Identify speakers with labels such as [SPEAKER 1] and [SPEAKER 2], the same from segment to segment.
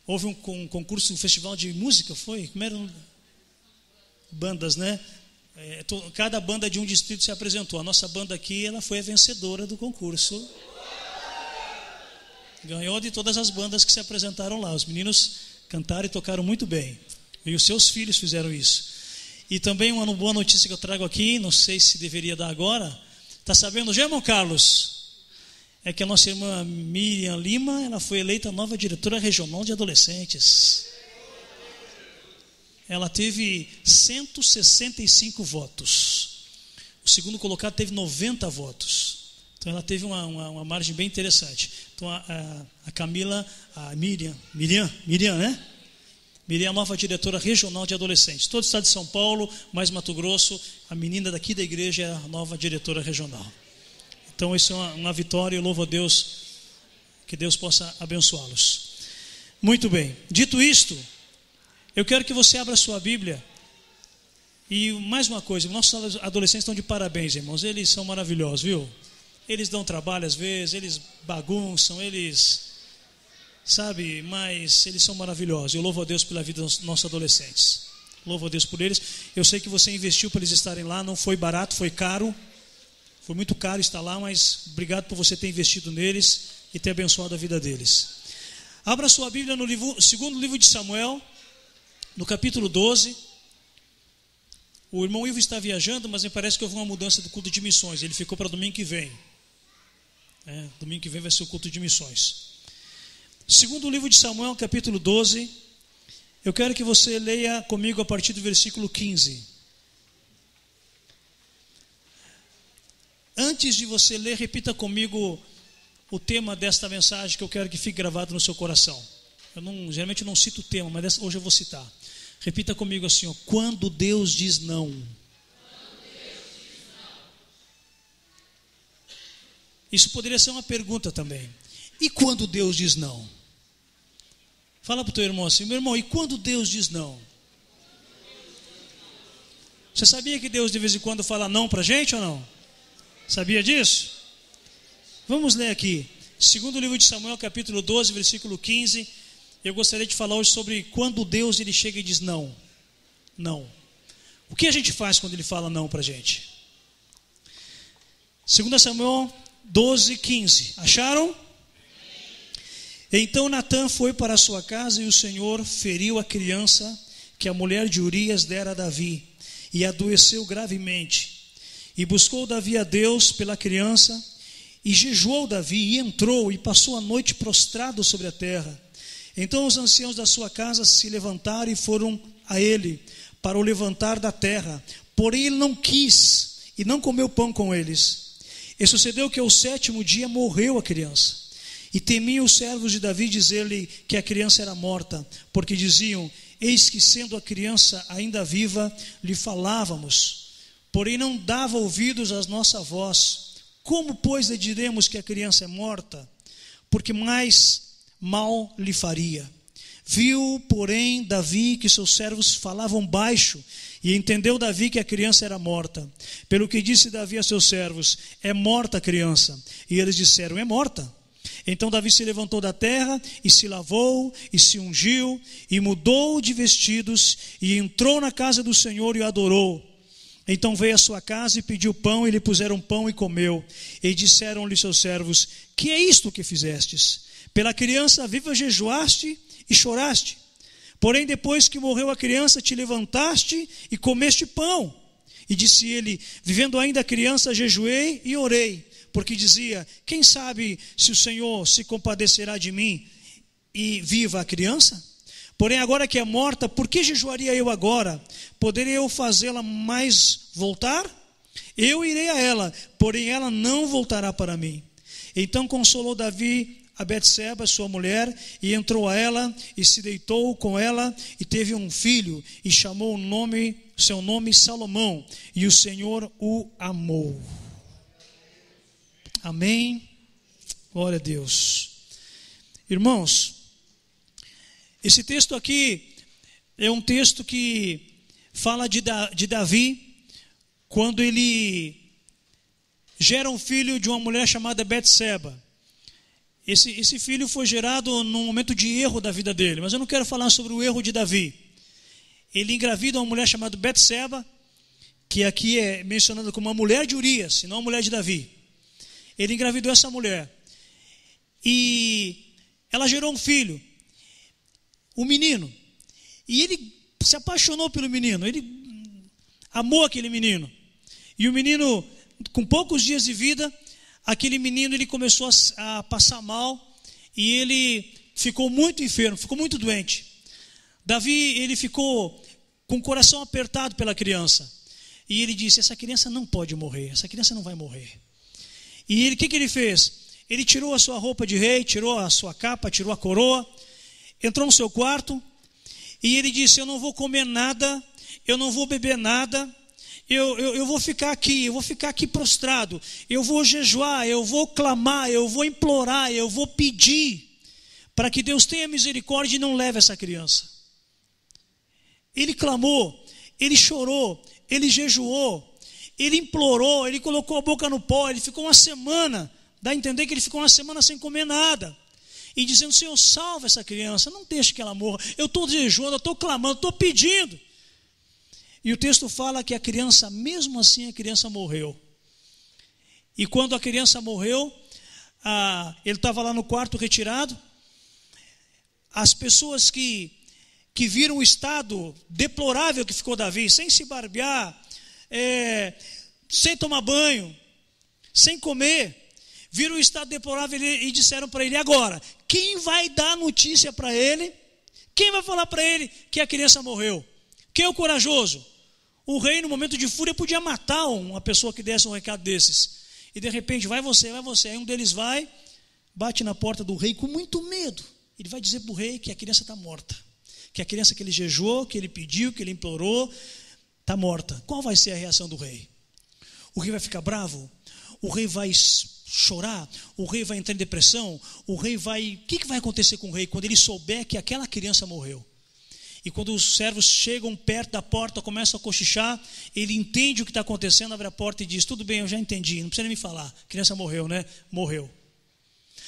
[SPEAKER 1] houve um concurso, um festival de música, foi? Como eram? Bandas, né? Cada banda de um distrito se apresentou. A nossa banda aqui, ela foi a vencedora do concurso. Ganhou de todas as bandas que se apresentaram lá. Os meninos cantaram e tocaram muito bem. E os seus filhos fizeram isso. E também uma boa notícia que eu trago aqui, não sei se deveria dar agora. Está sabendo já, irmão Carlos? É que a nossa irmã Miriam Lima, ela foi eleita nova diretora regional de adolescentes. Ela teve 165 votos. O segundo colocado teve 90 votos. Então ela teve uma margem bem interessante. Então a Camila, a Miriam, né? Miriam é a nova diretora regional de adolescentes. Todo o estado de São Paulo, mais Mato Grosso, a menina daqui da igreja é a nova diretora regional. Então isso é uma vitória, eu louvo a Deus, que Deus possa abençoá-los. Muito bem, dito isto, eu quero que você abra a sua Bíblia. E mais uma coisa, nossos adolescentes estão de parabéns, irmãos, eles são maravilhosos, viu? Eles dão trabalho às vezes, eles bagunçam, sabe, mas eles são maravilhosos. Eu louvo a Deus pela vida dos nossos adolescentes. Louvo a Deus por eles. Eu sei que você investiu para eles estarem lá, não foi barato, foi caro. Foi muito caro estar lá, mas obrigado por você ter investido neles e ter abençoado a vida deles. Abra sua Bíblia no segundo livro de Samuel, no capítulo 12. O irmão Ivo está viajando, mas me parece que houve uma mudança do culto de missões. Ele ficou para domingo que vem. Domingo que vem vai ser o culto de missões. Segundo livro de Samuel, capítulo 12. Eu quero que você leia comigo a partir do versículo 15. Antes de você ler, repita comigo o tema desta mensagem, que eu quero que fique gravado no seu coração. Geralmente eu não cito o tema, mas hoje eu vou citar. Repita comigo assim, ó, quando Deus diz não. Isso poderia ser uma pergunta também. E quando Deus diz não? Fala para o teu irmão assim, meu irmão, e quando Deus diz não? Você sabia que Deus de vez em quando fala não para a gente ou não? Sabia disso? Vamos ler aqui. Segundo livro de Samuel, capítulo 12, versículo 15. Eu gostaria de falar hoje sobre quando Deus ele chega e diz não. Não. O que a gente faz quando ele fala não para a gente? 2 Samuel 12, 15. Acharam? Então Natã foi para a sua casa e o Senhor feriu a criança que a mulher de Urias dera a Davi e adoeceu gravemente. E buscou Davi a Deus pela criança e jejuou Davi e entrou e passou a noite prostrado sobre a terra. Então os anciãos da sua casa se levantaram e foram a ele para o levantar da terra. Porém ele não quis e não comeu pão com eles. E sucedeu que ao 7º dia morreu a criança. E temiam os servos de Davi dizer-lhe que a criança era morta, porque diziam, eis que sendo a criança ainda viva, lhe falávamos, porém não dava ouvidos à nossa voz. Como, pois, lhe diremos que a criança é morta? Porque mais mal lhe faria. Viu, porém, Davi que seus servos falavam baixo, e entendeu Davi que a criança era morta. Pelo que disse Davi a seus servos, é morta a criança. E eles disseram, é morta. Então Davi se levantou da terra, e se lavou, e se ungiu, e mudou de vestidos, e entrou na casa do Senhor e o adorou. Então veio à sua casa e pediu pão, e lhe puseram pão e comeu. E disseram-lhe seus servos, que é isto que fizestes? Pela criança viva jejuaste e choraste. Porém depois que morreu a criança, te levantaste e comeste pão. E disse ele, vivendo ainda a criança, jejuei e orei. Porque dizia, quem sabe se o Senhor se compadecerá de mim e viva a criança? Porém agora que é morta, por que jejuaria eu agora? Poderia eu fazê-la mais voltar? Eu irei a ela, porém ela não voltará para mim. Então consolou Davi a Betseba, sua mulher, e entrou a ela, e se deitou com ela, e teve um filho, e chamou seu nome Salomão, e o Senhor o amou. Amém? Glória a Deus. Irmãos, esse texto aqui é um texto que fala de Davi, quando ele gera um filho de uma mulher chamada Betseba. Esse filho foi gerado num momento de erro da vida dele, mas eu não quero falar sobre o erro de Davi. Ele engravida uma mulher chamada Betseba, que aqui é mencionada como uma mulher de Urias, e não a mulher de Davi. Ele engravidou essa mulher. E ela gerou um filho, um menino. E ele se apaixonou pelo menino, ele amou aquele menino. E o menino, com poucos dias de vida, aquele menino ele começou a passar mal e ele ficou muito enfermo, ficou muito doente. Davi, ele ficou com o coração apertado pela criança. E ele disse, essa criança não pode morrer, essa criança não vai morrer. E ele, o que ele fez? Ele tirou a sua roupa de rei, tirou a sua capa, tirou a coroa, entrou no seu quarto e ele disse, eu não vou comer nada, eu não vou beber nada, eu vou ficar aqui prostrado, eu vou jejuar, eu vou clamar, eu vou implorar, eu vou pedir para que Deus tenha misericórdia e não leve essa criança. Ele clamou, ele chorou, ele jejuou, ele implorou, ele colocou a boca no pó, ele ficou uma semana, dá a entender que ele ficou uma semana sem comer nada. E dizendo, Senhor, salva essa criança, não deixe que ela morra. Eu estou jejuando, eu estou clamando, estou pedindo. E o texto fala que a criança, mesmo assim, a criança morreu. E quando a criança morreu, ele estava lá no quarto retirado. As pessoas que viram o estado deplorável que ficou Davi, sem se barbear, sem tomar banho, sem comer, viram o estado deplorável e disseram para ele, agora, quem vai dar notícia para ele? Quem vai falar para ele que a criança morreu? Quem é o corajoso? O rei, no momento de fúria, podia matar uma pessoa que desse um recado desses. E de repente, vai você. Aí um deles vai, bate na porta do rei com muito medo. Ele vai dizer para o rei que a criança está morta. Que a criança que ele jejuou, que ele pediu, que ele implorou, está morta. Qual vai ser a reação do rei? O rei vai ficar bravo? O rei vai chorar? O rei vai entrar em depressão? O rei vai... O que vai acontecer com o rei quando ele souber que aquela criança morreu? E quando os servos chegam perto da porta, começam a cochichar, ele entende o que está acontecendo, abre a porta e diz, tudo bem, eu já entendi, não precisa nem me falar. A criança morreu, né? Morreu.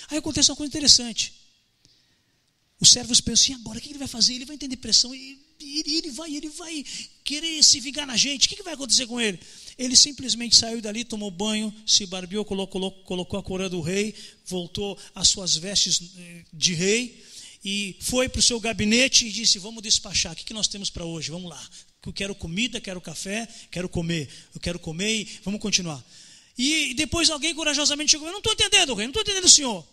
[SPEAKER 1] Aí acontece uma coisa interessante. Os servos pensam, e agora, o que ele vai fazer? Ele vai entrar em depressão, e ele vai querer se vingar na gente. O que vai acontecer com ele? Ele simplesmente saiu dali, tomou banho, se barbeou, colocou a coroa do rei, voltou às suas vestes de rei, e foi para o seu gabinete e disse, vamos despachar, o que nós temos para hoje? Vamos lá, eu quero comida, quero café, quero comer, eu quero comer e vamos continuar. E depois alguém corajosamente chegou, eu não estou entendendo, rei, não estou entendendo o senhor.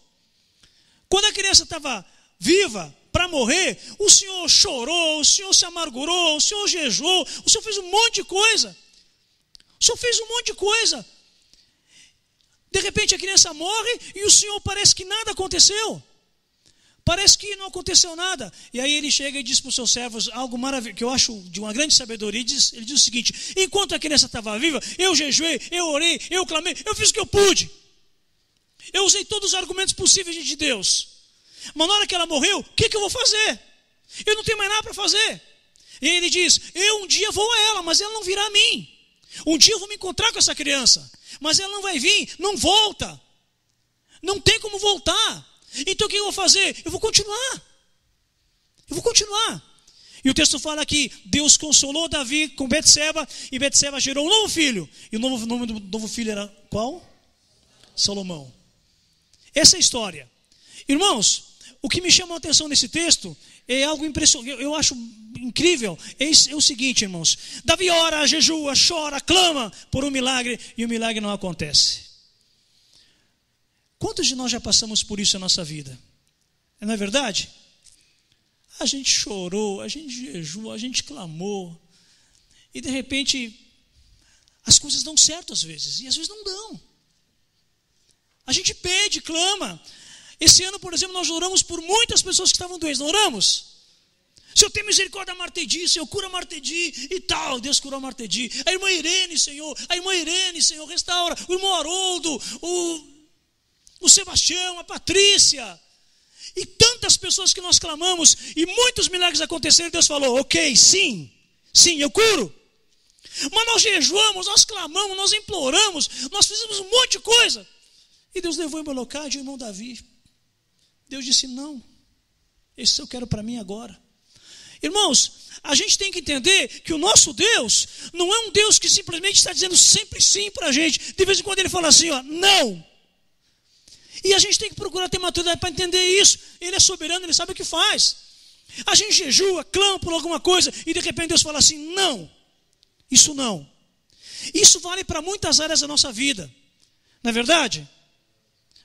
[SPEAKER 1] Quando a criança estava viva para morrer, o senhor chorou, o senhor se amargurou, o senhor jejuou, o senhor fez um monte de coisa. O senhor fez um monte de coisa. De repente a criança morre e o senhor parece que nada aconteceu. Parece que não aconteceu nada. E aí ele chega e diz para os seus servos algo maravilhoso, que eu acho de uma grande sabedoria. Ele diz o seguinte, enquanto a criança estava viva, eu jejuei, eu orei, eu clamei, eu fiz o que eu pude. Eu usei todos os argumentos possíveis de Deus. Mas na hora que ela morreu, o que eu vou fazer? Eu não tenho mais nada para fazer. E aí ele diz, eu um dia vou a ela, mas ela não virá a mim. Um dia eu vou me encontrar com essa criança, mas ela não vai vir, não volta. Não tem como voltar. Então o que eu vou fazer? Eu vou continuar. E o texto fala que Deus consolou Davi com Betseba, e Betseba gerou um novo filho. E o nome do novo filho era qual? Salomão. Essa é a história. Irmãos, o que me chama a atenção nesse texto é algo impressionante, eu acho incrível. É o seguinte, irmãos. Davi ora, jejua, chora, clama por um milagre, e o milagre não acontece. Quantos de nós já passamos por isso na nossa vida? Não é verdade? A gente chorou, a gente jejuou, a gente clamou. E de repente, as coisas dão certo às vezes. E às vezes não dão. A gente pede, clama. Esse ano, por exemplo, nós oramos por muitas pessoas que estavam doentes. Não oramos? Senhor, tem misericórdia da Martedi, Senhor, cura a Martedi e tal. Deus curou a Martedi. A irmã Irene, Senhor, restaura. O irmão Haroldo, o Sebastião, a Patrícia, e tantas pessoas que nós clamamos, e muitos milagres aconteceram, e Deus falou, ok, sim, eu curo. Mas nós jejuamos, nós clamamos, nós imploramos, nós fizemos um monte de coisa, e Deus levou em Belocade o irmão Davi. Deus disse: não, esse eu quero para mim agora. Irmãos, a gente tem que entender que o nosso Deus não é um Deus que simplesmente está dizendo sempre sim para a gente. De vez em quando ele fala assim, ó, não. E a gente tem que procurar ter maturidade para entender isso. Ele é soberano, ele sabe o que faz. A gente jejua, clama por alguma coisa e de repente Deus fala assim, não, isso não. Isso vale para muitas áreas da nossa vida, não é verdade?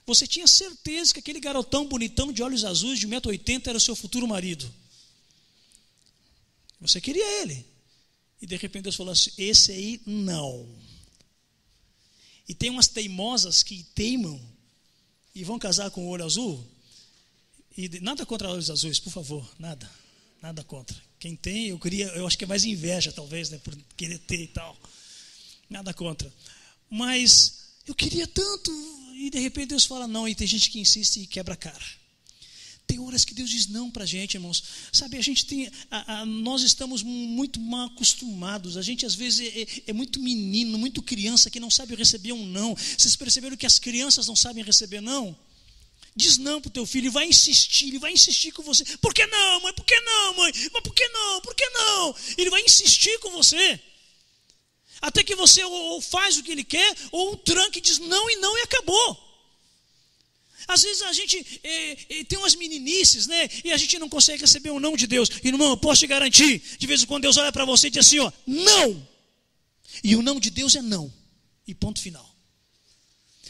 [SPEAKER 1] Você tinha certeza que aquele garotão bonitão de olhos azuis de 1,80 m era o seu futuro marido. Você queria ele. E de repente Deus falou assim, esse aí não. E tem umas teimosas que teimam e vão casar com o olho azul. E nada contra olhos azuis, por favor, nada contra. Quem tem, eu acho que é mais inveja talvez, né, por querer ter e tal. Nada contra. Mas eu queria tanto, e de repente Deus fala não, e tem gente que insiste e quebra a cara. Tem horas que Deus diz não para a gente, irmãos. Sabe, a gente tem, nós estamos muito mal acostumados. A gente às vezes é muito menino, muito criança que não sabe receber um não. Vocês perceberam que as crianças não sabem receber não? Diz não para o teu filho, ele vai insistir com você. Por que não, mãe? Por que não, mãe? Mas por que não? Por que não? Ele vai insistir com você. Até que você ou faz o que ele quer, ou tranca e diz não e acabou. Às vezes a gente tem umas meninices, né? E a gente não consegue receber um não de Deus. Irmão, eu posso te garantir, de vez em quando Deus olha para você e diz assim, ó, não. E o não de Deus é não. E ponto final.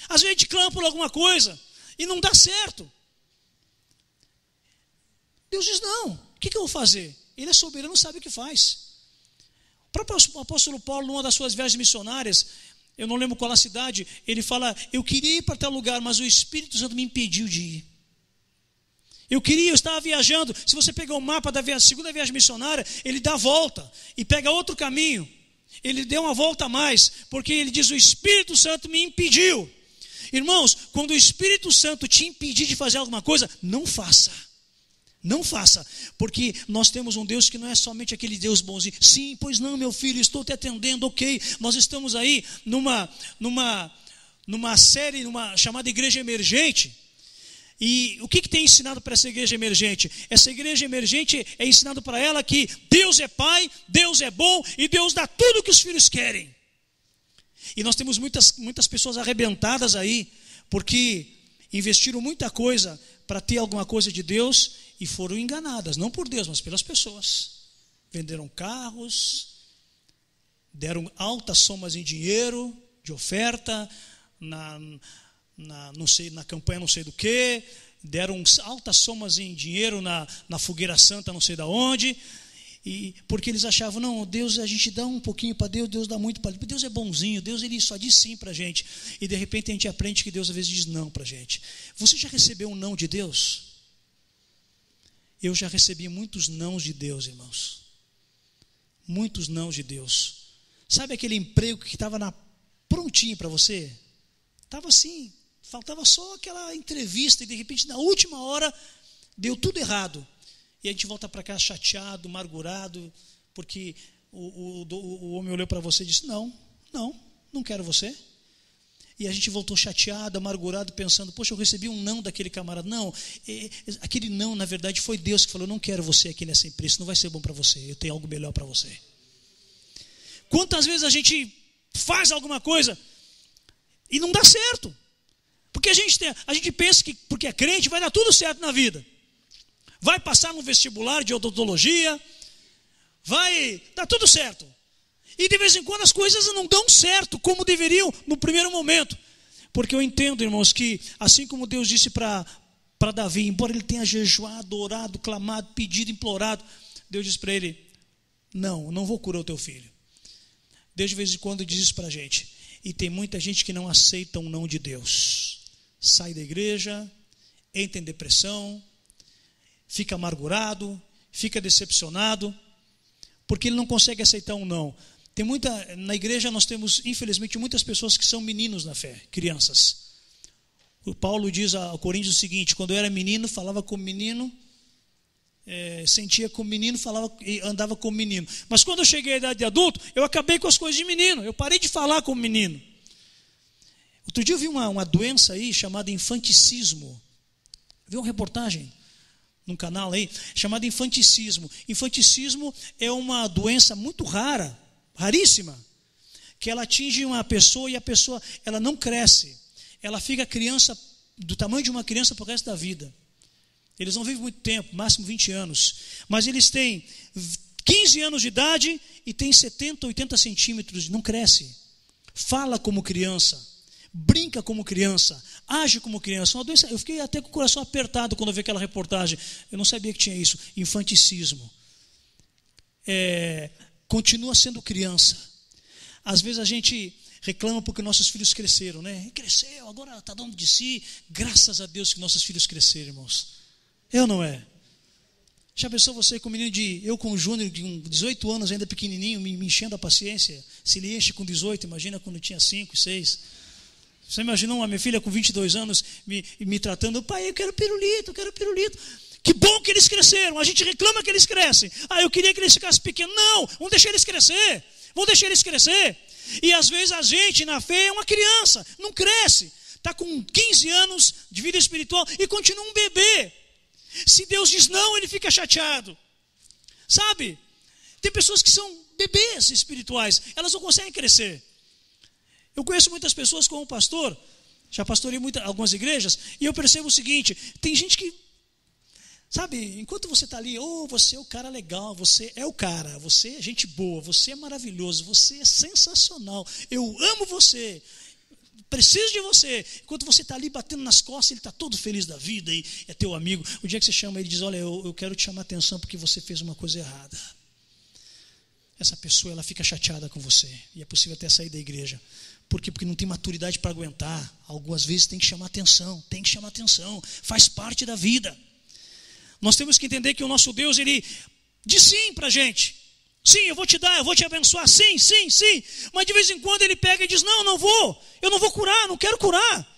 [SPEAKER 1] Às vezes a gente clama por alguma coisa e não dá certo. Deus diz não. O que eu vou fazer? Ele é soberano, sabe o que faz. O próprio apóstolo Paulo, numa das suas viagens missionárias, eu não lembro qual a cidade, ele fala, eu queria ir para tal lugar, mas o Espírito Santo me impediu de ir. Eu estava viajando. Se você pegar o mapa da segunda viagem missionária, ele dá a volta e pega outro caminho. Ele deu uma volta a mais, porque ele diz, o Espírito Santo me impediu. Irmãos, quando o Espírito Santo te impedir de fazer alguma coisa, não faça. Não faça, porque nós temos um Deus que não é somente aquele Deus bonzinho. Sim, pois não, meu filho, estou te atendendo, ok. Nós estamos aí numa série chamada Igreja Emergente. E o que tem ensinado para essa igreja emergente? Essa igreja emergente é ensinado para ela que Deus é Pai, Deus é bom e Deus dá tudo o que os filhos querem. E nós temos muitas pessoas arrebentadas aí, porque investiram muita coisa para ter alguma coisa de Deus e foram enganadas, não por Deus, mas pelas pessoas. Venderam carros, deram altas somas em dinheiro, de oferta, na campanha não sei do que, deram altas somas em dinheiro na fogueira santa não sei da onde, e porque eles achavam, não, Deus, a gente dá um pouquinho para Deus, Deus dá muito para Deus, Deus é bonzinho, Deus ele só diz sim para a gente, e de repente a gente aprende que Deus às vezes diz não para a gente. Você já recebeu um não de Deus? Eu já recebi muitos nãos de Deus, irmãos. Muitos nãos de Deus. Sabe aquele emprego que estava prontinho para você? Estava assim, faltava só aquela entrevista e de repente na última hora deu tudo errado. E a gente volta para cá chateado, amargurado, porque o homem olhou para você e disse, não quero você. E a gente voltou chateado, amargurado, pensando, poxa, eu recebi um não daquele camarada. Não, aquele não, na verdade, foi Deus que falou, não quero você aqui nessa empresa, não vai ser bom para você, eu tenho algo melhor para você. Quantas vezes a gente faz alguma coisa e não dá certo? Porque a gente pensa que, porque é crente, vai dar tudo certo na vida. Vai passar no vestibular de odontologia, vai dar tudo certo. E de vez em quando as coisas não dão certo como deveriam no primeiro momento. Porque eu entendo, irmãos, que assim como Deus disse para Davi, embora ele tenha jejuado, orado, clamado, pedido, implorado, Deus disse para ele, não vou curar o teu filho. Deus de vez em quando diz isso para a gente. E tem muita gente que não aceita um não de Deus. Sai da igreja, entra em depressão, fica amargurado, fica decepcionado, porque ele não consegue aceitar um não. Na igreja nós temos, infelizmente, muitas pessoas que são meninos na fé, crianças. O Paulo diz a Coríntios o seguinte, quando eu era menino, falava como menino, sentia como menino, andava como menino. Mas quando eu cheguei à idade de adulto, eu acabei com as coisas de menino, eu parei de falar como menino. Outro dia eu vi uma doença aí chamada infanticismo. Vi uma reportagem num canal aí, chamado infanticismo. Infanticismo é uma doença muito rara, raríssima, que ela atinge uma pessoa e a pessoa, ela não cresce. Ela fica criança, do tamanho de uma criança pro resto da vida. Eles não vivem muito tempo, máximo 20 anos. Mas eles têm 15 anos de idade e têm 70, 80 centímetros, não cresce. Fala como criança, brinca como criança, age como criança. Uma doença, eu fiquei até com o coração apertado quando eu vi aquela reportagem. Eu não sabia que tinha isso. Infanticismo. Continua sendo criança. Às vezes a gente reclama porque nossos filhos cresceram, né? Cresceu, agora está dando de si. Graças a Deus que nossos filhos cresceram, irmãos. É ou não é? Já pensou você com um menino eu com o Júnior, de 18 anos, ainda pequenininho, me enchendo a paciência? Se ele enche com 18, imagina quando tinha 5, 6. Você imaginou uma minha filha com 22 anos me tratando, pai, eu quero pirulito, eu quero pirulito. Que bom que eles cresceram, a gente reclama que eles crescem. Eu queria que eles ficassem pequenos. Não, vamos deixar eles crescer. Vamos deixar eles crescer. E às vezes a gente na fé é uma criança, não cresce. Está com 15 anos de vida espiritual e continua um bebê. Se Deus diz não, ele fica chateado. Sabe? Tem pessoas que são bebês espirituais, elas não conseguem crescer. Eu conheço muitas pessoas como pastor, já pastorei algumas igrejas, e eu percebo o seguinte, tem gente que, sabe, enquanto você está ali, você é o cara legal, você é o cara, você é gente boa, você é maravilhoso, você é sensacional, eu amo você, preciso de você. Enquanto você está ali batendo nas costas, ele está todo feliz da vida e é teu amigo. O dia que você chama ele diz, olha, eu quero te chamar a atenção porque você fez uma coisa errada. Essa pessoa, ela fica chateada com você e é possível até sair da igreja. Por quê? Porque não tem maturidade para aguentar. Algumas vezes tem que chamar atenção, faz parte da vida. Nós temos que entender que o nosso Deus, ele diz sim para a gente. Sim, eu vou te dar, eu vou te abençoar, sim. Mas de vez em quando ele pega e diz, não, eu não vou curar, não quero curar.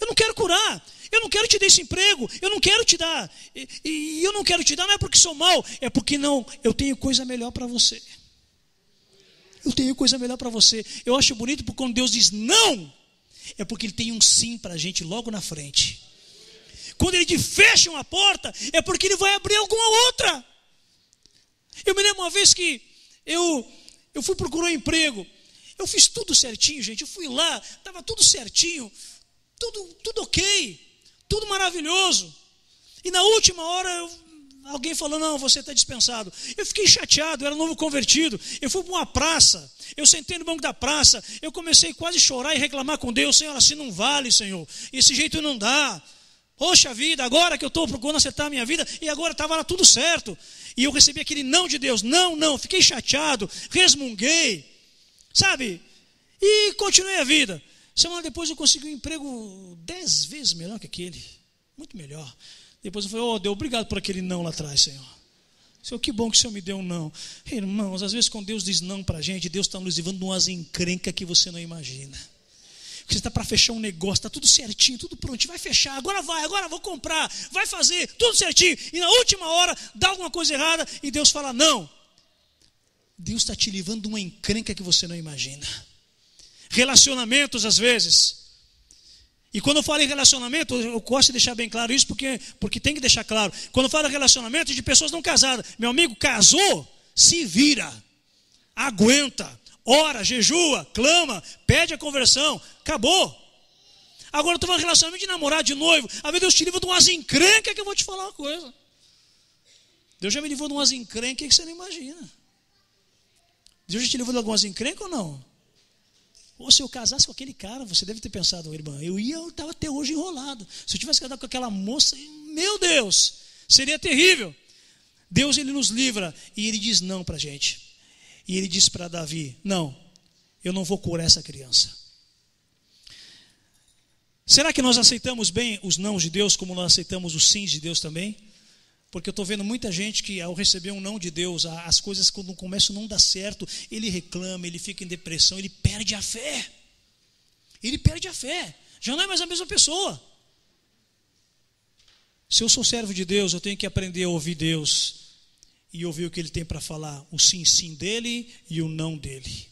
[SPEAKER 1] Eu não quero curar, eu não quero te dar esse emprego, eu não quero te dar. E eu não quero te dar, não é porque sou mau, é porque não, eu tenho coisa melhor para você. Eu tenho coisa melhor para você. Eu acho bonito porque quando Deus diz não, é porque ele tem um sim para a gente logo na frente. Quando ele te fecha uma porta, é porque ele vai abrir alguma outra. Eu me lembro uma vez que eu fui procurar um emprego. Eu fiz tudo certinho, gente. Eu fui lá, estava tudo certinho, tudo ok, tudo maravilhoso. E na última hora, alguém falou, não, você está dispensado. Eu fiquei chateado, eu era novo convertido. Eu fui para uma praça, eu sentei no banco da praça, eu comecei quase a chorar e reclamar com Deus. Senhor, assim não vale, Senhor. Esse jeito não dá. Poxa vida, agora que eu estou procurando acertar a minha vida, e agora estava lá tudo certo. E eu recebi aquele não de Deus, não, fiquei chateado, resmunguei, sabe? E continuei a vida. Semana depois eu consegui um emprego 10 vezes melhor que aquele, muito melhor. Depois eu falei, Deus, obrigado por aquele não lá atrás, Senhor. Senhor, que bom que o Senhor me deu um não. Irmãos, às vezes quando Deus diz não para a gente, Deus está nos levando umas encrencas que você não imagina. Você está para fechar um negócio, está tudo certinho, tudo pronto, vai fechar, agora vou comprar, vai fazer, tudo certinho. E na última hora, dá alguma coisa errada e Deus fala não. Deus está te levando uma encrenca que você não imagina. Relacionamentos às vezes. E quando eu falo em relacionamento, eu gosto de deixar bem claro isso, porque tem que deixar claro. Quando eu falo em relacionamento de pessoas não casadas, meu amigo, casou, se vira, aguenta. Ora, jejua, clama, pede a conversão, acabou. Agora eu estou falando de relacionamento de namorado, de noivo. A ver, Deus te livra de umas encrencas que eu vou te falar uma coisa. Deus já me livrou de umas encrencas que você não imagina. Deus já te livrou de algumas encrencas ou não? Ou se eu casasse com aquele cara, você deve ter pensado, irmã, eu estava até hoje enrolado. Se eu tivesse casado com aquela moça, meu Deus, seria terrível. Deus, ele nos livra e ele diz não para a gente. E ele disse para Davi, não, eu não vou curar essa criança. Será que nós aceitamos bem os nãos de Deus como nós aceitamos os sims de Deus também? Porque eu estou vendo muita gente que ao receber um não de Deus, as coisas quando começam a não dar certo, ele reclama, ele fica em depressão, ele perde a fé. Ele perde a fé, já não é mais a mesma pessoa. Se eu sou servo de Deus, eu tenho que aprender a ouvir Deus e ouvir o que ele tem para falar, o sim dele e o não dele.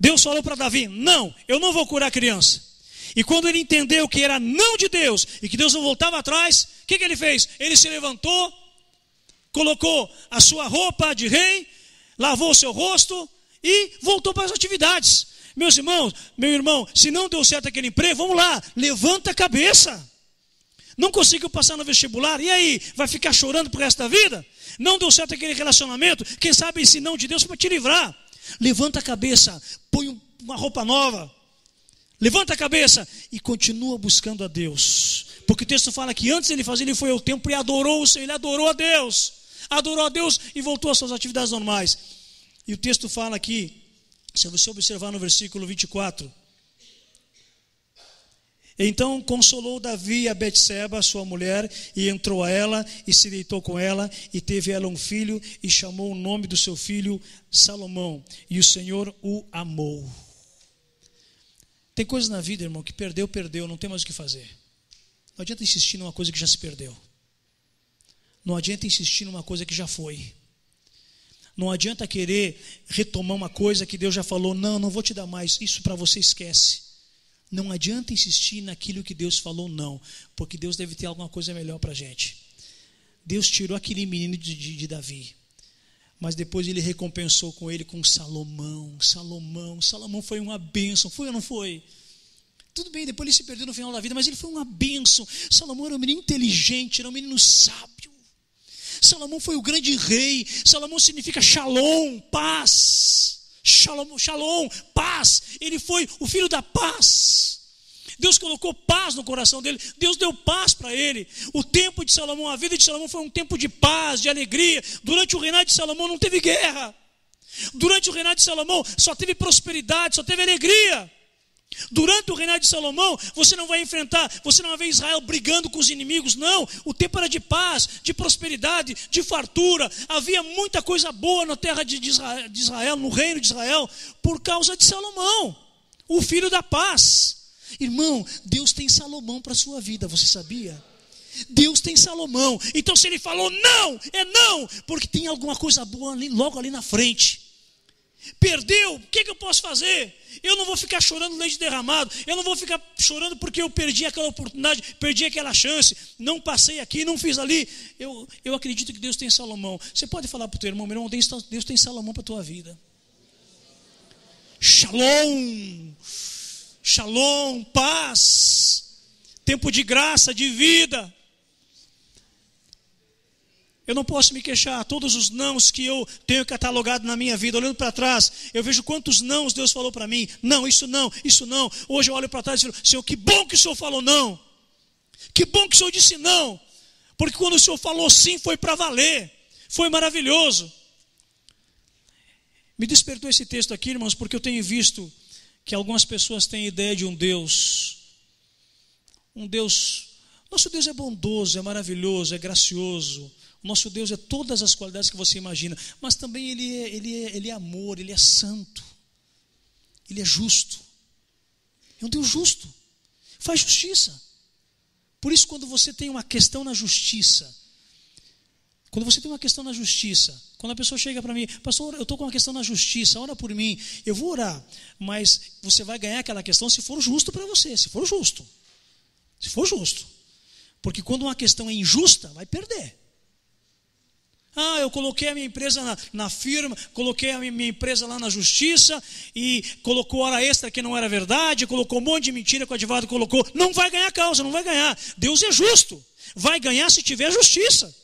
[SPEAKER 1] Deus falou para Davi, não, eu não vou curar a criança. E quando ele entendeu que era não de Deus e que Deus não voltava atrás, o que ele fez? Ele se levantou, colocou a sua roupa de rei, lavou o seu rosto e voltou para as atividades. Meus irmãos, meu irmão, se não deu certo aquele emprego, vamos lá, levanta a cabeça. Não conseguiu passar no vestibular, e aí? Vai ficar chorando pro resto da vida? Não deu certo aquele relacionamento, quem sabe esse não de Deus para te livrar. Levanta a cabeça, põe uma roupa nova, levanta a cabeça e continua buscando a Deus. Porque o texto fala que antes ele foi ao templo e adorou o Senhor, ele adorou a Deus e voltou às suas atividades normais. E o texto fala aqui, se você observar no versículo 24, então consolou Davi a Betseba, sua mulher, e entrou a ela, e se deitou com ela, e teve ela um filho, e chamou o nome do seu filho Salomão, e o Senhor o amou. Tem coisas na vida, irmão, que perdeu, não tem mais o que fazer. Não adianta insistir numa coisa que já se perdeu. Não adianta insistir numa coisa que já foi. Não adianta querer retomar uma coisa que Deus já falou, não vou te dar mais, isso para você esquece. Não adianta insistir naquilo que Deus falou, não, porque Deus deve ter alguma coisa melhor para a gente. Deus tirou aquele menino de Davi, mas depois ele recompensou com ele com Salomão. Salomão foi uma bênção, foi ou não foi? Tudo bem, depois ele se perdeu no final da vida, mas ele foi uma bênção. Salomão era um menino inteligente, era um menino sábio. Salomão foi o grande rei. Salomão significa shalom, paz. Shalom, paz. Ele foi o filho da paz. Deus colocou paz no coração dele. Deus deu paz para ele. O tempo de Salomão, a vida de Salomão foi um tempo de paz, de alegria. Durante o reinado de Salomão não teve guerra. Durante o reinado de Salomão só teve prosperidade, só teve alegria. Durante o reinado de Salomão, você não vai ver Israel brigando com os inimigos, não. O tempo era de paz, de prosperidade, de fartura. Havia muita coisa boa na terra de Israel, no reino de Israel, por causa de Salomão, o filho da paz. Irmão, Deus tem Salomão para a sua vida, você sabia? Deus tem Salomão. Então se ele falou não, é não, porque tem alguma coisa boa ali, logo ali na frente. Perdeu, o que eu posso fazer? Eu não vou ficar chorando leite derramado. Eu não vou ficar chorando porque eu perdi aquela oportunidade, perdi aquela chance, não passei aqui, não fiz ali. Eu acredito que Deus tem Salomão. Você pode falar para o teu irmão, meu irmão, Deus tem Salomão para a tua vida. Shalom, paz, tempo de graça, de vida. Eu não posso me queixar. Todos os nãos que eu tenho catalogado na minha vida, olhando para trás, eu vejo quantos nãos Deus falou para mim. Não, isso não. Hoje eu olho para trás e falo, Senhor, que bom que o Senhor falou não. Que bom que o Senhor disse não. Porque quando o Senhor falou sim, foi para valer. Foi maravilhoso. Me despertou esse texto aqui, irmãos, porque eu tenho visto que algumas pessoas têm ideia de um Deus. Nosso Deus é bondoso, é maravilhoso, é gracioso. Nosso Deus é todas as qualidades que você imagina, mas também Ele é amor, Ele é santo, Ele é justo. É um Deus justo, faz justiça. Por isso, quando você tem uma questão na justiça, quando a pessoa chega para mim, pastor, eu estou com uma questão na justiça, ora por mim, eu vou orar, mas você vai ganhar aquela questão se for justo para você, se for justo. Porque quando uma questão é injusta, vai perder. Eu coloquei a minha empresa na firma, coloquei a minha empresa lá na justiça e colocou hora extra que não era verdade, colocou um monte de mentira que o advogado colocou. Não vai ganhar causa, não vai ganhar. Deus é justo, vai ganhar se tiver justiça.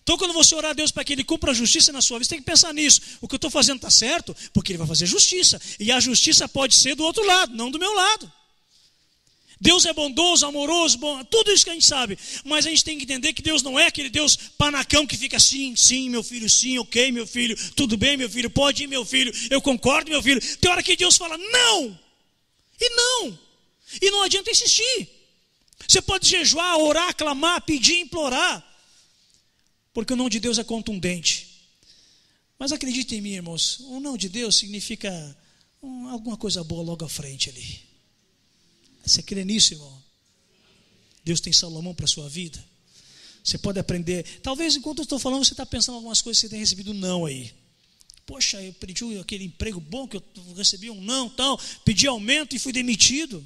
[SPEAKER 1] Então quando você orar a Deus para que Ele cumpra a justiça na sua vida, você tem que pensar nisso. O que eu estou fazendo está certo? Porque Ele vai fazer justiça. E a justiça pode ser do outro lado, não do meu lado. Deus é bondoso, amoroso, tudo isso que a gente sabe. Mas a gente tem que entender que Deus não é aquele Deus panacão que fica assim, sim, meu filho, sim, ok, meu filho, tudo bem, meu filho, pode ir, meu filho, eu concordo, meu filho. Tem hora que Deus fala não, e não adianta insistir. Você pode jejuar, orar, clamar, pedir, implorar, porque o não de Deus é contundente. Mas acredite em mim, irmãos, o não de Deus significa alguma coisa boa logo à frente ali. Você crê nisso, irmão? Deus tem Salomão para a sua vida. Você pode aprender. Talvez enquanto eu estou falando, você está pensando em algumas coisas que você tem recebido não aí. Poxa, eu pedi aquele emprego bom que eu recebi um não, tal. Pedi aumento e fui demitido.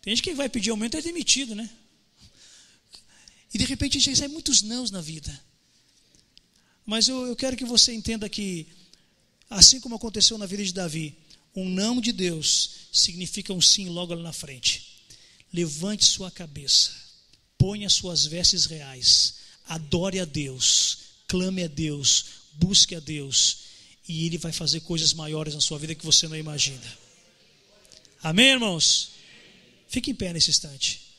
[SPEAKER 1] Tem gente que vai pedir aumento e é demitido, né? E de repente a gente recebe muitos nãos na vida. Mas eu quero que você entenda que, assim como aconteceu na vida de Davi, um não de Deus significa um sim logo ali na frente. Levante sua cabeça, ponha suas vestes reais, adore a Deus, clame a Deus, busque a Deus, e Ele vai fazer coisas maiores na sua vida que você não imagina. Amém, irmãos? Fique em pé nesse instante.